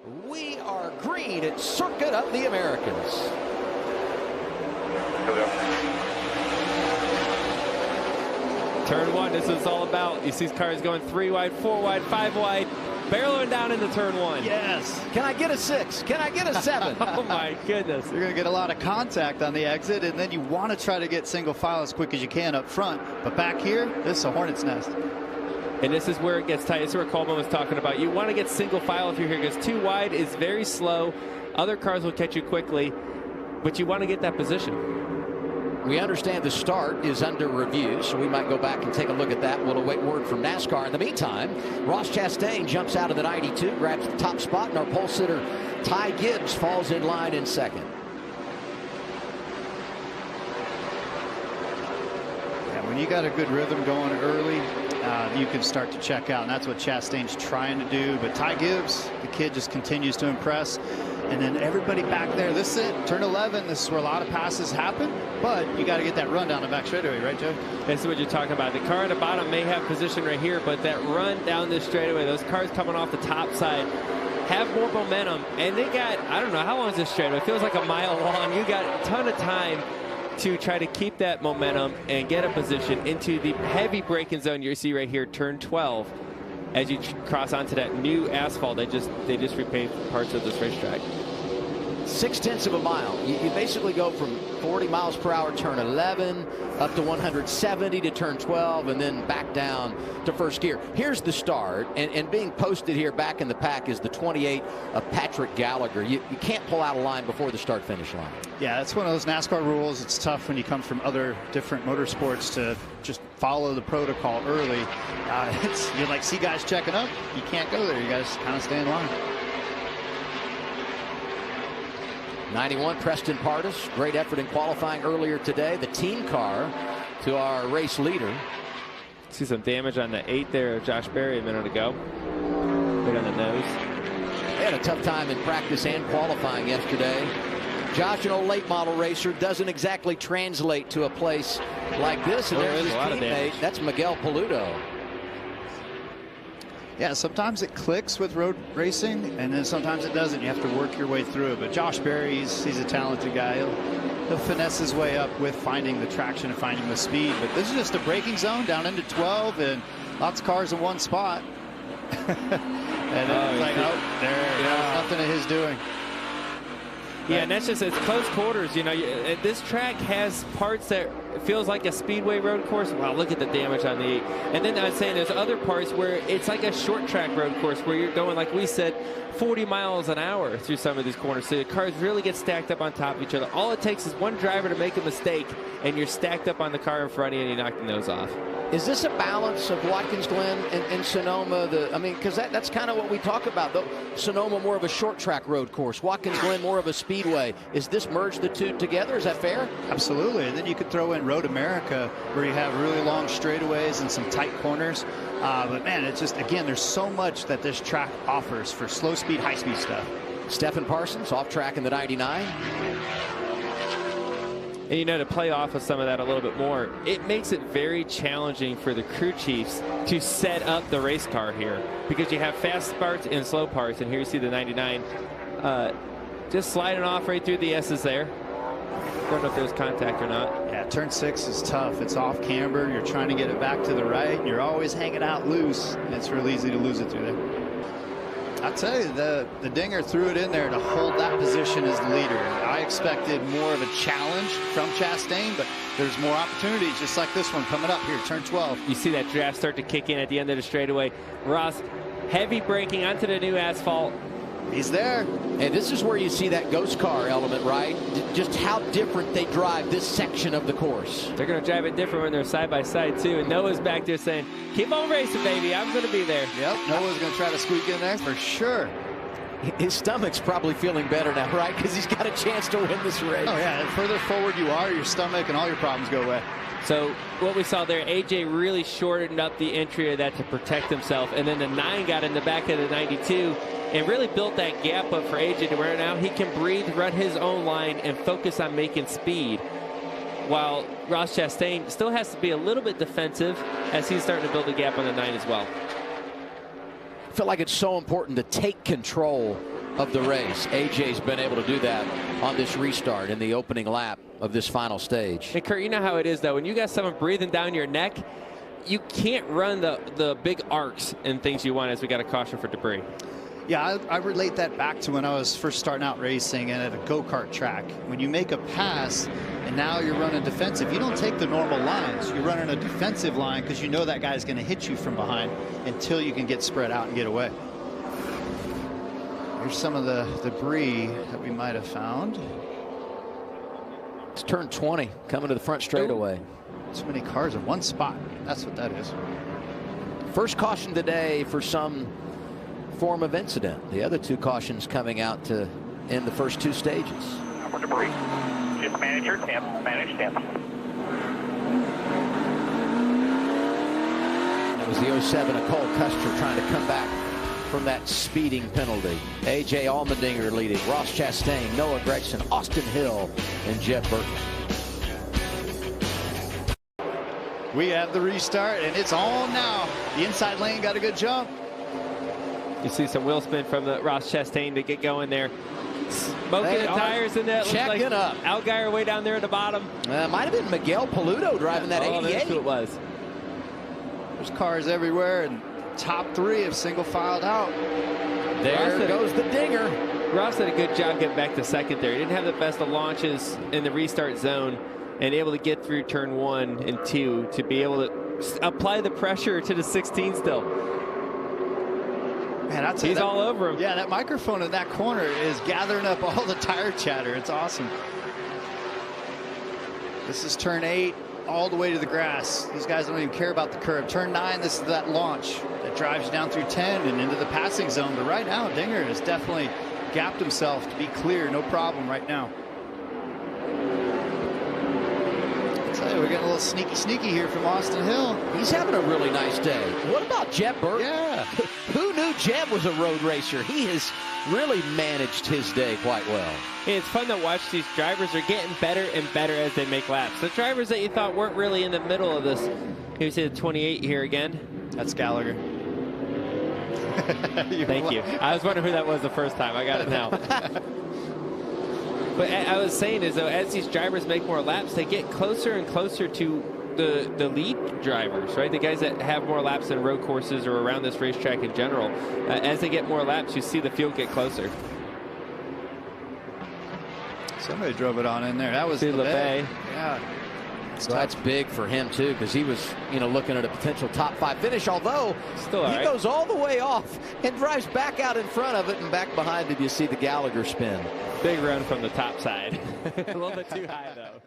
We are green at Circuit of the Americas. Turn one, this is what it's all about. You see these cars going 3 wide, 4 wide, 5 wide, barreling down into turn one. Yes. Can I get a 6? Can I get a 7? Oh my goodness. You're going to get a lot of contact on the exit, and then you want to try to get single file as quick as you can up front. But back here, this is a hornet's nest. And this is where it gets tight. This is where Coleman was talking about. You want to get single file if you're here, because 2 wide is very slow. Other cars will catch you quickly, but you want to get that position. We understand the start is under review, so we might go back and take a look at that. We'll await word from NASCAR. In the meantime, Ross Chastain jumps out of the 92, grabs the top spot, and our pole sitter Ty Gibbs falls in line in second. Yeah, when you got a good rhythm going early, you can start to check out, and that's what Chastain's trying to do. But Ty Gibbs, the kid, just continues to impress. And then everybody back there, this is it, turn 11. This is where a lot of passes happen, but you got to get that run down the back straightaway, right, Joe? That's what you're talking about. The car at the bottom may have position right here, but that run down this straightaway, those cars coming off the top side have more momentum. And they got, I don't know, how long is this straightaway? It feels like a mile long. You got a ton of time to try to keep that momentum and get a position into the heavy braking zone you see right here, turn 12. As you cross onto that new asphalt, they just repaved parts of this racetrack. 0.6 of a mile. You basically go from 40 miles per hour turn 11 up to 170 to turn 12, and then back down to first gear. Here's the start, and being posted here back in the pack is the 28 of Patrick Gallagher. You can't pull out a line before the start finish line. Yeah, that's one of those NASCAR rules. It's tough when you come from other different motorsports to just follow the protocol early. You like see guys checking up, you can't go there. You guys kind of stay in line. 91, Preston Pardus. Great effort in qualifying earlier today. The team car to our race leader. See some damage on the 8 there of Josh Berry a minute ago. Right on the nose. They had a tough time in practice and qualifying yesterday. Josh, an old late model racer, doesn't exactly translate to a place like this. And there's his teammate. That's Miguel Paludo. Yeah, sometimes it clicks with road racing, and then sometimes it doesn't. You have to work your way through it. But Josh Berry, he's a talented guy. He'll finesse his way up with finding the traction and finding the speed. But this is just a braking zone down into 12, and lots of cars in one spot. And it's like, oh, there's nothing of his doing. Yeah, and that's just, it's close quarters. You know, this track has parts that feels like a speedway road course. Wow, look at the damage on the 8. And then I was saying there's other parts where it's like a short track road course where you're going, like we said, 40 miles an hour through some of these corners. So the cars really get stacked up on top of each other. All it takes is one driver to make a mistake, and you're stacked up on the car in front of you, and you knock the nose off. Is this a balance of Watkins Glen and Sonoma? I mean, because that's kind of what we talk about, though. Sonoma more of a short track road course. Watkins Glen more of a speedway. Is this merge the two together? Is that fair? Absolutely. And then you could throw in Road America, where you have really long straightaways and some tight corners. But man, it's just, again, there's so much that this track offers for slow speed, high speed stuff. Stephen Parsons off track in the 99. And, you know, to play off of some of that a little bit more, it makes it very challenging for the crew chiefs to set up the race car here, because you have fast parts and slow parts. And here you see the 99 just sliding off right through the S's there. Don't know if there's contact or not. Yeah, turn 6 is tough. It's off camber. You're trying to get it back to the right. You're always hanging out loose, and it's real easy to lose it through there. I'll tell you, the Dinger threw it in there to hold that position as the leader. I expected more of a challenge from Chastain, but there's more opportunities, just like this one coming up here, turn 12. You see that draft start to kick in at the end of the straightaway. Ross, heavy braking onto the new asphalt. He's there. And this is where you see that ghost car element, right? Just how different they drive this section of the course. They're going to drive it different when they're side by side, too. And Noah's back there saying, keep on racing, baby. I'm going to be there. Yep, Noah's going to try to squeak in there for sure. His stomach's probably feeling better now, right? Because he's got a chance to win this race. Oh, yeah. The further forward you are, your stomach and all your problems go away. So what we saw there, AJ really shortened up the entry of that to protect himself. And then the 9 got in the back of the 92 and really built that gap up for AJ to where now he can breathe, run his own line, and focus on making speed. While Ross Chastain still has to be a little bit defensive as he's starting to build a gap on the 9 as well. I feel like it's so important to take control of the race. AJ's been able to do that on this restart in the opening lap of this final stage. Hey, Kurt, you know how it is, though. When you got someone breathing down your neck, you can't run the big arcs and things you want, as we got a caution for debris. Yeah, I relate that back to when I was first starting out racing and at a go-kart track. When you make a pass and now you're running defensive, you don't take the normal lines. You're running a defensive line because you know that guy's going to hit you from behind until you can get spread out and get away. Here's some of the debris that we might have found. It's turn 20, coming to the front straightaway. Too many cars in one spot. That's what that is. First caution today for some form of incident. The other 2 cautions coming out to end the first 2 stages. For debris. Just manage your temp. Manage temp. That was the 07 of Cole Custer trying to come back from that speeding penalty. AJ Allmendinger leading. Ross Chastain, Noah Gragson, Austin Hill, and Jeff Burton. We have the restart, and it's on now. The inside lane got a good jump. You see some wheel spin from the Ross Chastain to get going there. Smoking the tires in that. Checking like up. Allgaier way down there at the bottom. Might have been Miguel Paludo driving that 88. That's who it was. There's cars everywhere, and top 3 have single filed out. There goes the dinger. Ross did a good job getting back to second there. He didn't have the best of launches in the restart zone and able to get through turn 1 and 2 to be able to apply the pressure to the 16 still. Man, he's all over him. Yeah, that microphone in that corner is gathering up all the tire chatter. It's awesome. This is turn 8, all the way to the grass. These guys don't even care about the curve. Turn 9, this is that launch that drives you down through 10 and into the passing zone. But right now, Dinger has definitely gapped himself to be clear. No problem right now. We're getting a little sneaky here from Austin Hill. He's having a really nice day. What about Jeb Burton? Yeah. Who knew Jeb was a road racer? He has really managed his day quite well. Hey, it's fun to watch. These drivers are getting better and better as they make laps. The drivers that you thought weren't really in the middle of this. Here we see the 28 here again. That's Gallagher. Thank you. I was wondering who that was the first time. I got it now. But I was saying is, though, as these drivers make more laps, they get closer and closer to the lead drivers, right? The guys that have more laps in road courses or around this racetrack in general. As they get more laps, you see the field get closer. Somebody drove it on in there. That was LeBay. Yeah. So that's big for him too, because he was, looking at a potential top 5 finish. Although he goes all the way off and drives back out in front of it, and back behind it, you see the Gallagher spin. Big run from the top side. A little bit too high though.